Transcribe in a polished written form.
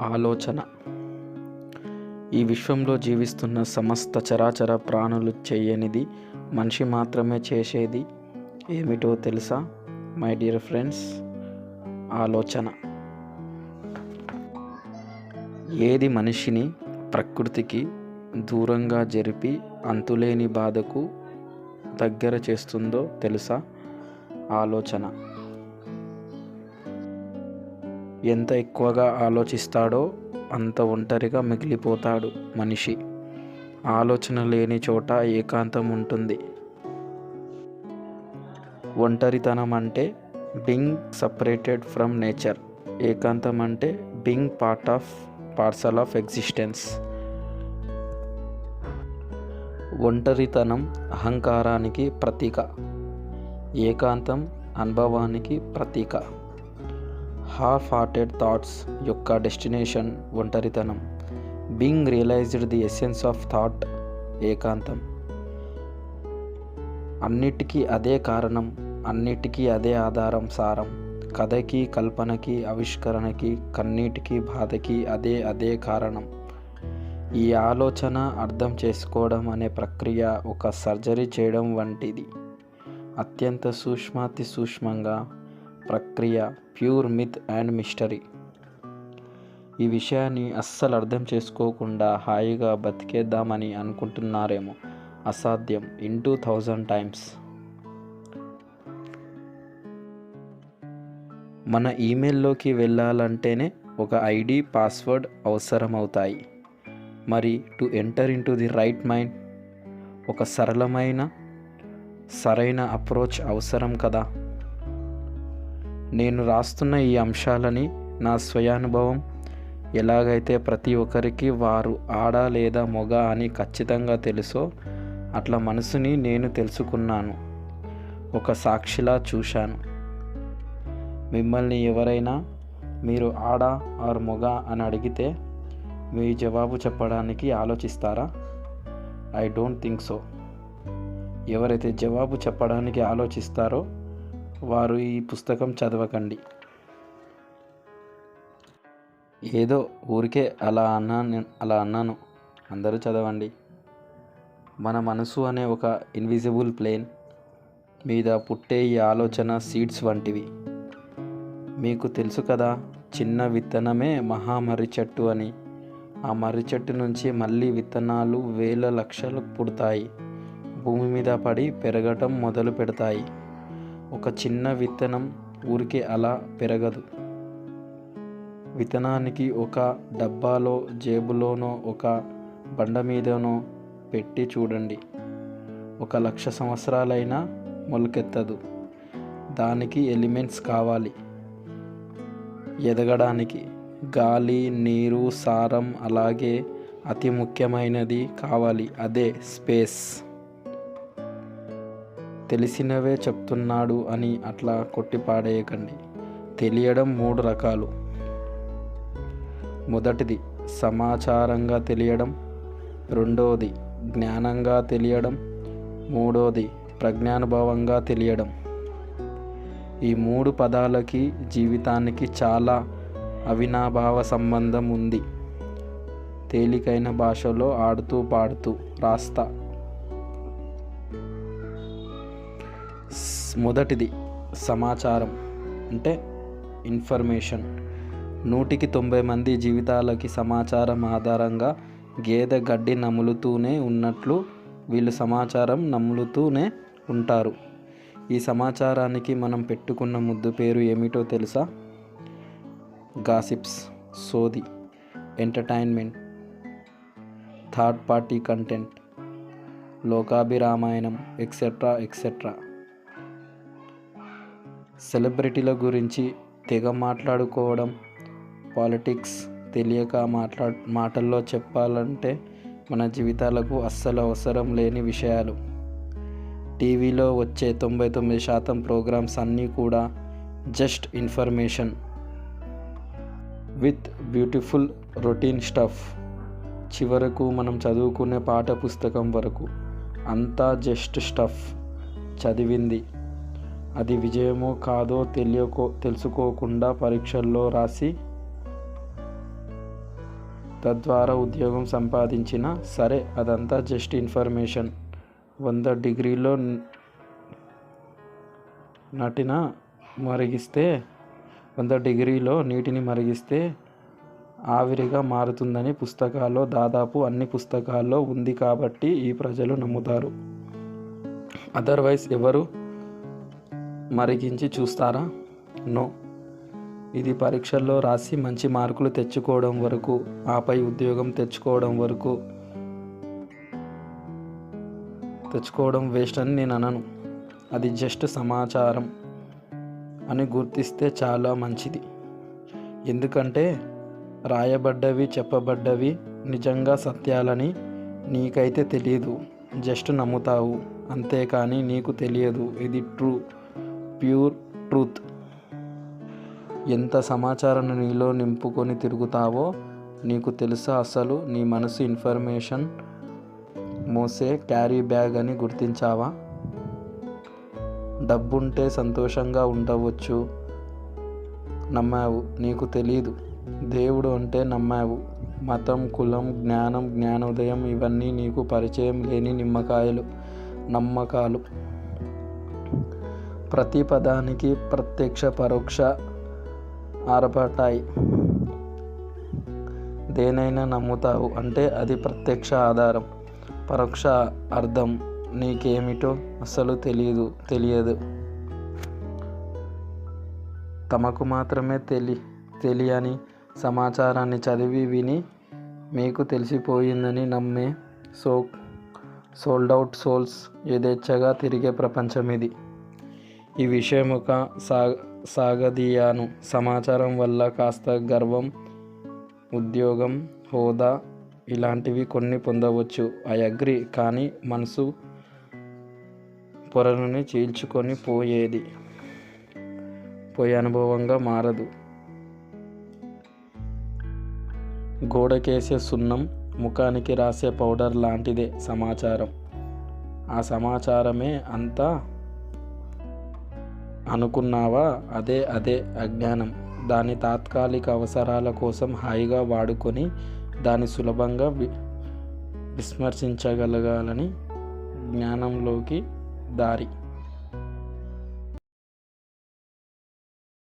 ఆలోచన. ఈ విశ్వంలో జీవిస్తున్న సమస్త చరాచర ప్రాణులు చేయనిది మనిషి మాత్రమే చేసేది ఏమిటో తెలుసా మై డియర్ ఫ్రెండ్స్? ఆలోచన. ఏది మనిషిని ప్రకృతికి దూరంగా జరిపి అంతులేని బాధకు దగ్గర చేస్తుందో తెలుసా? ఆలోచన. ఎంత ఎక్కువగా ఆలోచిస్తాడో అంత ఒంటరిగా మిగిలిపోతాడు మనిషి. ఆలోచన లేని చోట ఏకాంతం ఉంటుంది. ఒంటరితనం అంటే బీయింగ్ సపరేటెడ్ ఫ్రమ్ నేచర్. ఏకాంతం అంటే బీయింగ్ పార్సల్ ఆఫ్ ఎగ్జిస్టెన్స్. ఒంటరితనం అహంకారానికి ప్రతీక, ఏకాంతం అనుభవానికి ప్రతీక. హార్టెడ్ థాట్స్ యొక్క డెస్టినేషన్ ఒంటరితనం. Being realised the essence of thought ఏకాంతం. అన్నిటికీ అదే కారణం, అన్నిటికీ అదే ఆధారం, సారం. కథకి, కల్పనకి, ఆవిష్కరణకి, కన్నీటికి, బాధకి అదే కారణం. ఈ ఆలోచన అర్థం చేసుకోవడం అనే ప్రక్రియ ఒక సర్జరీ చేయడం వంటిది. అత్యంత సూక్ష్మాతి సూక్ష్మంగా ప్రక్రియ. Pure myth and mystery. ఈ విషయాన్ని అస్సలు అర్థం చేసుకోకుండా హాయిగా బతికేద్దామని అనుకుంటున్నారేమో. అసాధ్యం 1000 టైమ్స్. మన ఈమెయిల్లోకి వెళ్ళాలంటేనే ఒక ఐడి, పాస్వర్డ్ అవసరమవుతాయి. మరి to enter in to the right mind ఒక సరైన అప్రోచ్ అవసరం కదా. నేను రాస్తున్న ఈ అంశాలని నా స్వయానుభవం. ఎలాగైతే ప్రతి ఒక్కరికి వారు ఆడ లేదా మొగ అని ఖచ్చితంగా తెలుసో అట్లా మనసుని నేను తెలుసుకున్నాను. ఒక సాక్షిలా చూశాను. మిమ్మల్ని ఎవరైనా మీరు ఆడ ఆర్ మొగ అని అడిగితే మీ జవాబు చెప్పడానికి ఆలోచిస్తారా? I don't think so. ఎవరైతే జవాబు చెప్పడానికి ఆలోచిస్తారో వారు ఈ పుస్తకం చదవకండి. ఏదో ఊరికే అలా అన్నాను. అందరూ చదవండి. మన మనసు అనే ఒక ఇన్విజిబుల్ ప్లేన్ మీద పుట్టే ఈ ఆలోచన సీడ్స్ వంటివి. మీకు తెలుసు కదా, చిన్న విత్తనమే మర్రి చెట్టు అని. ఆ మర్రి చెట్టు నుంచి మళ్ళీ విత్తనాలు వేల లక్షలు పుడతాయి, భూమి మీద పడి పెరగటం మొదలు పెడతాయి. ఒక చిన్న విత్తనం ఊరికే అలా పెరగదు. విత్తనానికి ఒక డబ్బాలో, జేబులోనో, ఒక బండ మీదనో పెట్టి చూడండి. 1,00,000 సంవత్సరాలైనా మొలకెత్తదు. దానికి ఎలిమెంట్స్ కావాలి ఎదగడానికి. గాలి, నీరు, సారం, అలాగే అతి ముఖ్యమైనది కావాలి, అదే స్పేస్. తెలిసినవే చెప్తున్నాడు అని అట్లా కొట్టిపాడేయకండి. తెలియడం 3 రకాలు. మొదటిది సమాచారంగా తెలియడం, రెండోది జ్ఞానంగా తెలియడం, మూడోది ప్రజ్ఞానుభవంగా తెలియడం. ఈ 3 పదాలకి జీవితానికి చాలా అవినాభావ సంబంధం ఉంది. తేలికైన భాషలో ఆడుతూ పాడుతూ రాస్తా. మొదటిది సమాచారం అంటే ఇన్ఫర్మేషన్. 100కి 90 మంది జీవితాలకి సమాచారం ఆధారంగా గేదె గడ్డి నములుతూనే ఉన్నట్లు వీళ్ళు సమాచారం నములుతూనే ఉంటారు. ఈ సమాచారానికి మనం పెట్టుకున్న ముద్దు పేరు ఏమిటో తెలుసా? గాసిప్స్, సోది, ఎంటర్టైన్మెంట్, థర్డ్ పార్టీ కంటెంట్, లోకాభిరామాయణం, ఎక్సెట్రా. సెలబ్రిటీల గురించి తెగ మాట్లాడుకోవడం, పాలిటిక్స్ తెలియక మాటల్లో చెప్పాలంటే మన జీవితాలకు అస్సలు అవసరం లేని విషయాలు. టీవీలో వచ్చే 99% ప్రోగ్రామ్స్ అన్నీ కూడా just information with beautiful routine stuff. చివరకు మనం చదువుకునే పాఠ పుస్తకం వరకు అంతా జస్ట్ స్టఫ్. చదివింది అది విజయమో కాదో తెలుసుకోకుండా పరీక్షల్లో రాసి తద్వారా ఉద్యోగం సంపాదించిన సరే, అదంతా జస్ట్ ఇన్ఫర్మేషన్. 100 డిగ్రీలో నీటిని మరిగిస్తే ఆవిరిగా మారుతుందని పుస్తకాల్లో, దాదాపు అన్ని పుస్తకాల్లో ఉంది కాబట్టి ఈ ప్రజలు నమ్ముతారు. అదర్వైజ్ ఎవరు మరిగించి చూస్తారా? నో. ఇది పరీక్షల్లో రాసి మంచి మార్కులు తెచ్చుకోవడం వరకు, ఆపై ఉద్యోగం తెచ్చుకోవడం వేస్ట్ అని నేను అనను. అది జస్ట్ సమాచారం అని గుర్తిస్తే చాలా మంచిది. ఎందుకంటే రాయబడ్డవి, చెప్పబడ్డవి నిజంగా సత్యాలని నీకైతే తెలియదు, జస్ట్ నమ్ముతావు. అంతేకాని నీకు తెలియదు ఇది ప్యూర్ ట్రూత్. ఎంత సమాచారాన్ని నీలో నింపుకొని తిరుగుతావో నీకు తెలుసా? అసలు నీ మనసు ఇన్ఫర్మేషన్ మోసే క్యారీ బ్యాగ్ అని గుర్తించావా? డబ్బుంటే సంతోషంగా ఉండవచ్చు, నమ్మావు, నీకు తెలీదు. దేవుడు అంటే నమ్మావు. మతం, కులం, జ్ఞానం, జ్ఞానోదయం ఇవన్నీ నీకు పరిచయం లేని నమ్మకాలు. ప్రతి పదానికి ప్రత్యక్ష, పరోక్ష ఆర్భటాయి. దేనైనా నమ్ముతావు అంటే అది ప్రత్యక్ష ఆధారం, పరోక్ష అర్థం నీకేమిటో అసలు తెలియదు. తమకు మాత్రమే తెలియని సమాచారాన్ని చదివి విని మీకు తెలిసిపోయిందని నమ్మే సోల్డ్ అవుట్ సోల్స్ యథేచ్ఛగా తిరిగే ప్రపంచం ఇది. ఈ విషయం సాగదీయాను. సమాచారం వల్ల కాస్త గర్వం, ఉద్యోగం, హోదా ఇలాంటివి కొన్ని పొందవచ్చు. I agree. కానీ మనసు పొరలని చీల్చుకొని పోయే అనుభవంగా మారదు. గోడకేసే సున్నం, ముఖానికి రాసే పౌడర్ లాంటిదే సమాచారం. ఆ సమాచారమే అంతా అనుకున్నావా? అదే అజ్ఞానం. దాని తాత్కాలిక అవసరాల కోసం హాయిగా వాడుకొని దాన్ని సులభంగా విస్మరించగలగాలని జ్ఞానంలోకి దారి.